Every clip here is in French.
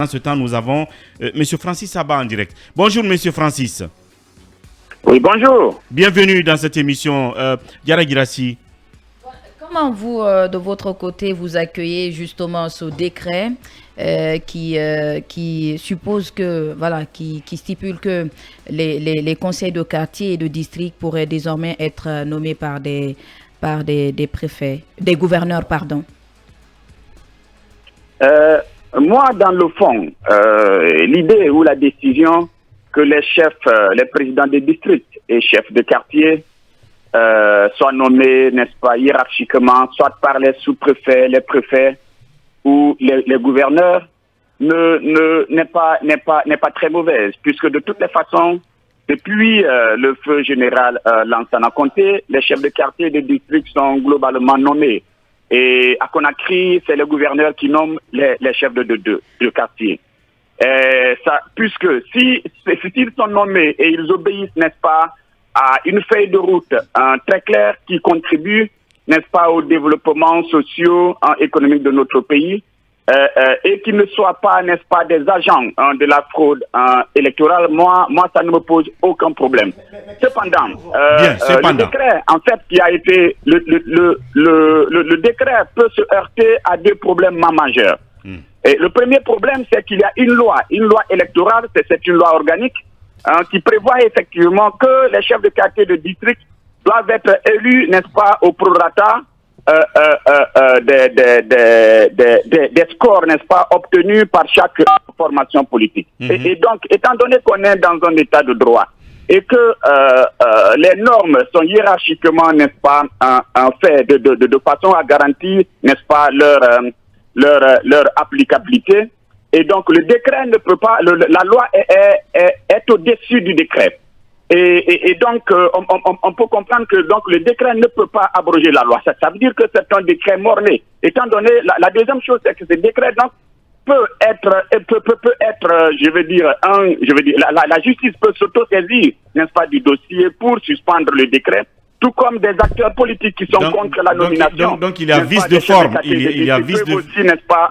En ce temps, nous avons M. Francis Abba en direct. Bonjour, M. Francis. Oui, bonjour. Bienvenue dans cette émission. Diarra Guirassy. Comment vous, de votre côté, vous accueillez justement ce décret qui suppose que, voilà, qui stipule que les conseils de quartier et de district pourraient désormais être nommés par des préfets, des gouverneurs, pardon. Moi, dans le fond, l'idée ou la décision que les chefs, les présidents des districts et chefs de quartier soient nommés, n'est-ce pas, hiérarchiquement, soit par les sous-préfets, les préfets ou les gouverneurs, n'est pas très mauvaise, puisque de toutes les façons, depuis le feu général Lansana Conté, les chefs de quartier et de district sont globalement nommés. Et à Conakry, c'est le gouverneur qui nomme les chefs de quartier. Puisque s'ils sont nommés et ils obéissent, n'est-ce pas, à une feuille de route très claire qui contribue, n'est-ce pas, au développement socio-économique de notre pays, et qu'ils ne soient pas, n'est-ce pas, des agents de la fraude électorale, moi, ça ne me pose aucun problème. Cependant, le décret, en fait, qui a été le décret peut se heurter à deux problèmes majeurs. Et le premier problème, c'est qu'il y a une loi électorale, c'est une loi organique qui prévoit effectivement que les chefs de quartier de district doivent être élus, n'est-ce pas, au prorata des scores, n'est-ce pas, obtenus par chaque formation politique. Et donc, étant donné qu'on est dans un état de droit et que les normes sont hiérarchiquement, n'est-ce pas, fait de façon à garantir, n'est-ce pas, leur applicabilité, et donc le décret ne peut pas, la loi est au-dessus du décret. Et donc, on peut comprendre que donc le décret ne peut pas abroger la loi. Ça veut dire que c'est un décret mort-né. Étant donné, la deuxième chose, c'est que ce décret donc peut être, la justice peut s'auto-saisir, n'est-ce pas, du dossier pour suspendre le décret, tout comme des acteurs politiques qui sont contre la nomination. Donc il y a vice de forme. Il y a vice de aussi, n'est-ce pas,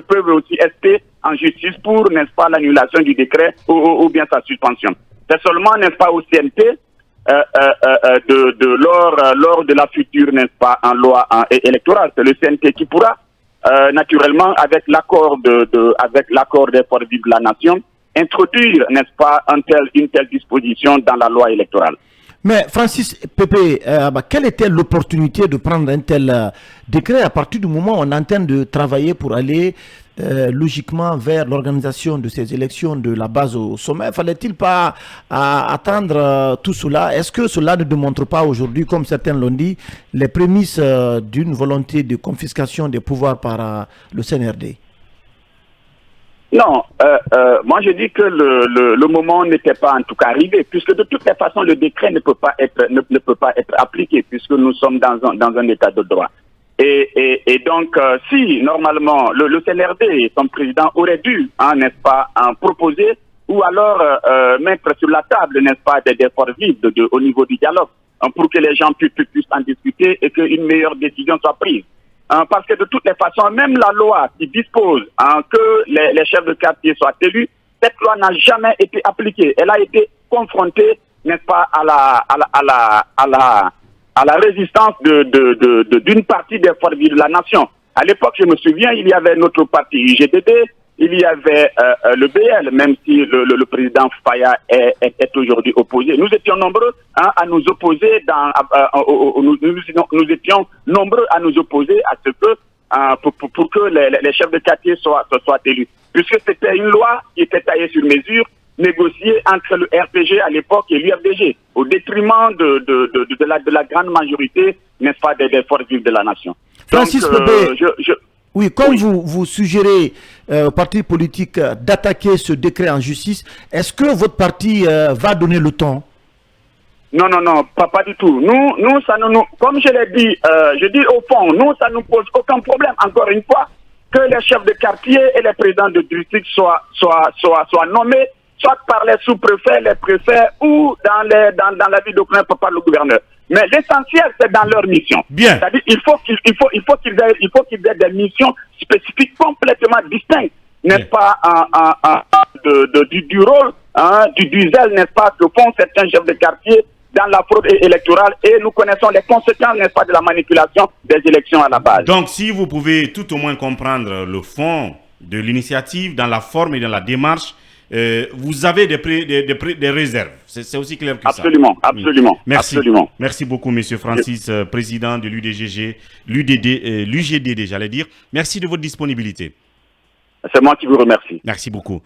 peuvent aussi rester en justice pour, n'est-ce pas, l'annulation du décret ou bien sa suspension. C'est seulement, n'est-ce pas, au CNT, lors de la future, n'est-ce pas, en loi électorale, c'est le CNT qui pourra, naturellement, avec l'accord des forces vives de la nation, introduire, n'est-ce pas, une telle disposition dans la loi électorale. Mais Francis Pépé, quelle était l'opportunité de prendre un tel décret à partir du moment où on est en train de travailler pour aller logiquement vers l'organisation de ces élections de la base au sommet? Fallait-il pas attendre tout cela? Est-ce que cela ne démontre pas aujourd'hui, comme certains l'ont dit, les prémices d'une volonté de confiscation des pouvoirs par le CNRD? Non, moi je dis que le moment n'était pas en tout cas arrivé, puisque de toutes les façons le décret ne peut pas être appliqué, puisque nous sommes dans un état de droit. Et donc si normalement le CNRD et son président auraient dû, n'est-ce pas, proposer ou alors mettre sur la table, n'est-ce pas, des forces vives au niveau du dialogue, pour que les gens puissent en discuter et qu'une meilleure décision soit prise. Parce que de toutes les façons, même la loi qui dispose que les chefs de quartier soient élus, cette loi n'a jamais été appliquée. Elle a été confrontée, n'est-ce pas, à la résistance d'une partie des forces vives de la nation. À l'époque, je me souviens, il y avait notre parti UGDD, il y avait le BL, même si le président Faya est aujourd'hui opposé. Nous étions nombreux à nous opposer, nous étions nombreux à nous opposer à ce que, pour que les chefs de quartier soient élus. Puisque c'était une loi qui était taillée sur mesure, négociée entre le RPG à l'époque et l'UFDG, au détriment de la grande majorité, n'est-ce pas, des forces vives de la nation. Francis Pépé, oui, comme vous suggérez au parti politique d'attaquer ce décret en justice, est-ce que votre parti va donner le ton? Non, pas du tout. Nous, ça nous, comme je l'ai dit, je dis au fond, nous, ça ne nous pose aucun problème, encore une fois, que les chefs de quartier et les présidents de district soient nommés, soit par les sous-préfets, les préfets ou dans la ville de Conakry par le gouverneur. Mais l'essentiel, c'est dans leur mission. Bien. C'est-à-dire il faut qu'ils aient des missions spécifiques complètement distinctes n'est-ce pas, du rôle, hein, du zèle, n'est-ce pas, que font certains chefs de quartier dans la fraude électorale, et nous connaissons les conséquences, n'est-ce pas, de la manipulation des élections à la base. Donc, si vous pouvez tout au moins comprendre le fond de l'initiative, dans la forme et dans la démarche, vous avez des réserves. C'est aussi clair que absolument, ça. Absolument, Merci. absolument. Merci beaucoup, Monsieur Francis, président de l'UGDD, j'allais dire. Merci de votre disponibilité. C'est moi qui vous remercie. Merci beaucoup.